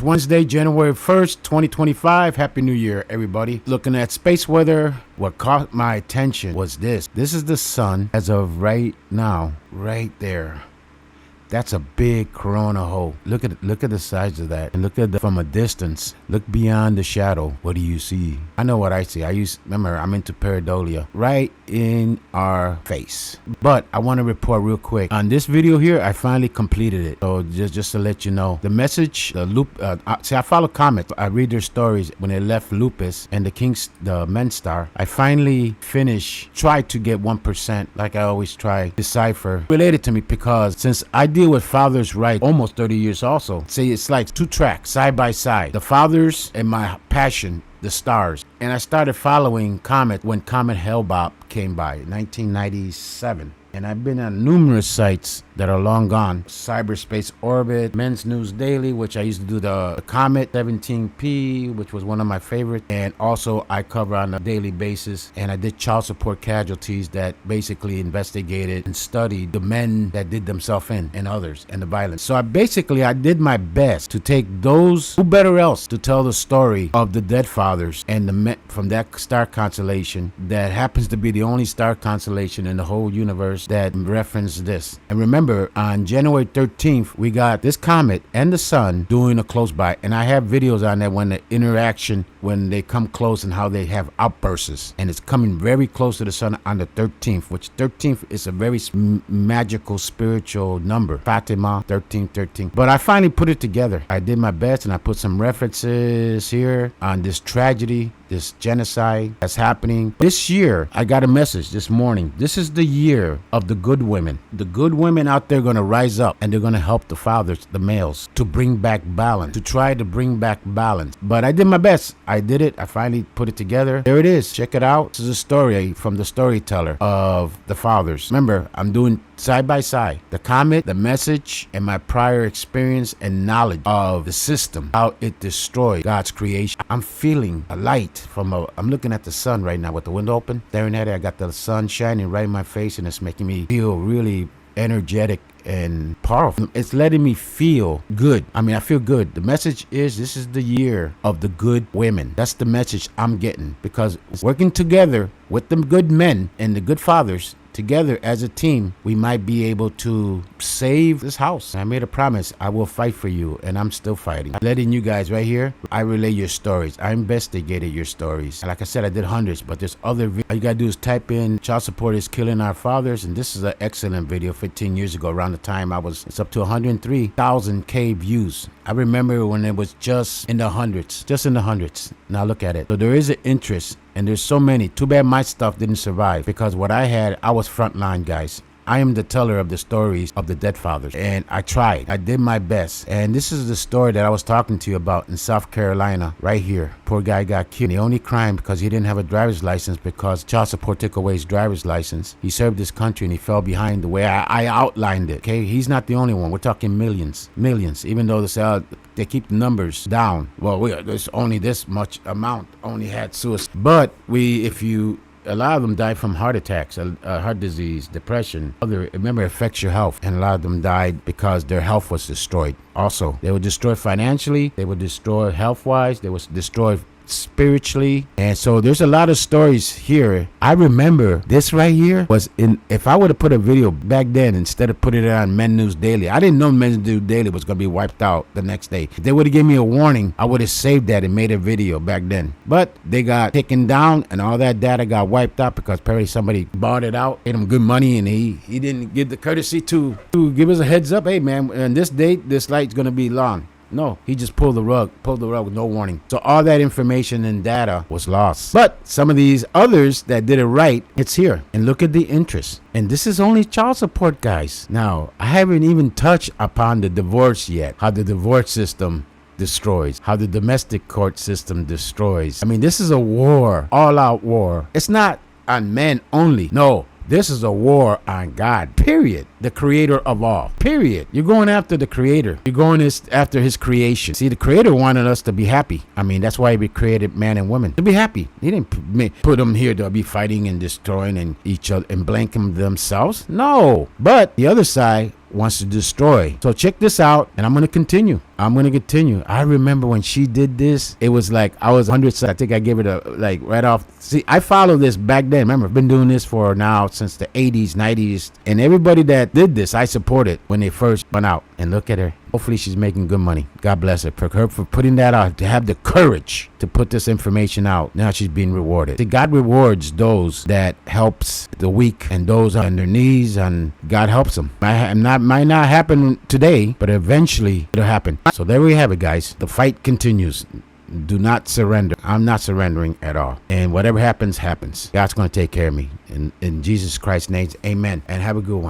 It's Wednesday, January 1st, 2025. Happy New Year, everybody. Looking at space weather, what caught my attention was this. This is the sun as of right now, right there. That's a big corona hole. Look at the size of that, and look at from a distance. Look beyond the shadow. What do you see? I know what I see. Remember, I'm into pareidolia. Right in our face. But I want to report real quick on this video here. I finally completed it. So just to let you know, the message, the loop. See, I follow Comet. I read their stories when they left Lupus and the Men Star. I finally tried to get 1%, like I always try. Decipher related to me because since I deal with fathers' rights almost 30 years also. See, it's like two tracks side by side. The fathers and my passion, the stars. And I started following Comet when Comet Hellbop came by in 1997. And I've been on numerous sites that are long gone. Cyberspace Orbit, Men's News Daily, which I used to do the Comet 17P, which was one of my favorites. And also I cover on a daily basis. And I did child support casualties that basically investigated and studied the men that did themselves in and others and the violence. So I did my best to take those, who better else to tell the story of the dead fathers and the men from that star constellation that happens to be the only star constellation in the whole universe that reference this. And remember, on January 13th, we got this comet and the sun doing a close by, and I have videos on that when the interaction, when they come close and how they have outbursts, and it's coming very close to the sun on the 13th, which 13th is a very magical spiritual number. Fatima 1313. But I finally put it together. I did my best, and I put some references here on this tragedy, this genocide that's happening. This year, I got a message this morning. This is the year of the good women. The good women out there are going to rise up, and they're going to help the fathers, the males, to bring back balance, to try to bring back balance. But I did my best. I did it. I finally put it together. There it is. Check it out. This is a story from the storyteller of the fathers. Remember, I'm doing side by side the comet, the message, and my prior experience and knowledge of the system, how it destroyed God's creation. I'm feeling a light I'm looking at the sun right now with the window open, staring at it. I got the sun shining right in my face, and it's making me feel really energetic and powerful. It's letting me feel good. I feel good. The message is, this is the year of the good women. That's the message I'm getting, because working together with the good men and the good fathers, together as a team, we might be able to save this house. I made a promise. I will fight for you, and I'm still fighting. I'm letting you guys right here, I relay your stories. I investigated your stories. And like I said, I did hundreds, but there's other videos. All you gotta do is type in child support is killing our fathers, and this is an excellent video 15 years ago. Around the time it's up to 103,000 views. I remember when it was just in the hundreds. Now look at it. So there is an interest, and there's so many. Too bad my stuff didn't survive, because what I had, I was frontline, guys. I am the teller of the stories of the dead fathers, and I tried. I did my best. And this is the story that I was talking to you about in South Carolina, right here. Poor guy got killed. The only crime, because he didn't have a driver's license, because child support took away his driver's license. He served his country, and he fell behind the way I outlined it. Okay, he's not the only one. We're talking millions. Even though they keep the numbers down. Well, there's only this much amount only had suicide. But a lot of them died from heart attacks, heart disease, depression. Remember, it affects your health. And a lot of them died because their health was destroyed. Also, they were destroyed financially. They were destroyed health-wise. They were destroyed spiritually. And so there's a lot of stories here. I remember this right here was if I would have put a video back then instead of putting it on Men's News Daily, I didn't know Men's News Daily was going to be wiped out the next day. If they would have given me a warning, I would have saved that and made a video back then. But they got taken down, and all that data got wiped out because apparently somebody bought it out, paid him good money, and he didn't give the courtesy to give us a heads up. Hey man, on this date, this light's going to be long. No, he just pulled the rug with no warning. So all that information and data was lost. But some of these others that did it right, it's here. And look at the interest. And this is only child support, guys. Now, I haven't even touched upon the divorce yet. How the divorce system destroys, how the domestic court system destroys. This is a war, all-out war. It's not on men only. No. This is a war on God, period. The creator of all, period. You're going after the creator. You're going after his creation. See, the creator wanted us to be happy. That's why he created man and woman, to be happy. He didn't put them here to be fighting and destroying and each other and blanking themselves. No. But the other side wants to destroy. So check this out, and I'm going to continue. I'm going to continue. I remember when she did this, it was like I was 100. I think I gave it a, like, right off. See, I followed this back then. Remember, I've been doing this for now since the 80s, 90s. And everybody that did this, I supported when they first went out. And look at her. Hopefully she's making good money. God bless her for putting that out, to have the courage to put this information out. Now she's being rewarded. See, God rewards those that helps the weak and those on their knees, and God helps them. Might not happen today, but eventually it'll happen. So there we have it, guys. The fight continues. Do not surrender. I'm not surrendering at all. And whatever happens, happens. God's going to take care of me. In Jesus Christ's name, amen. And have a good one.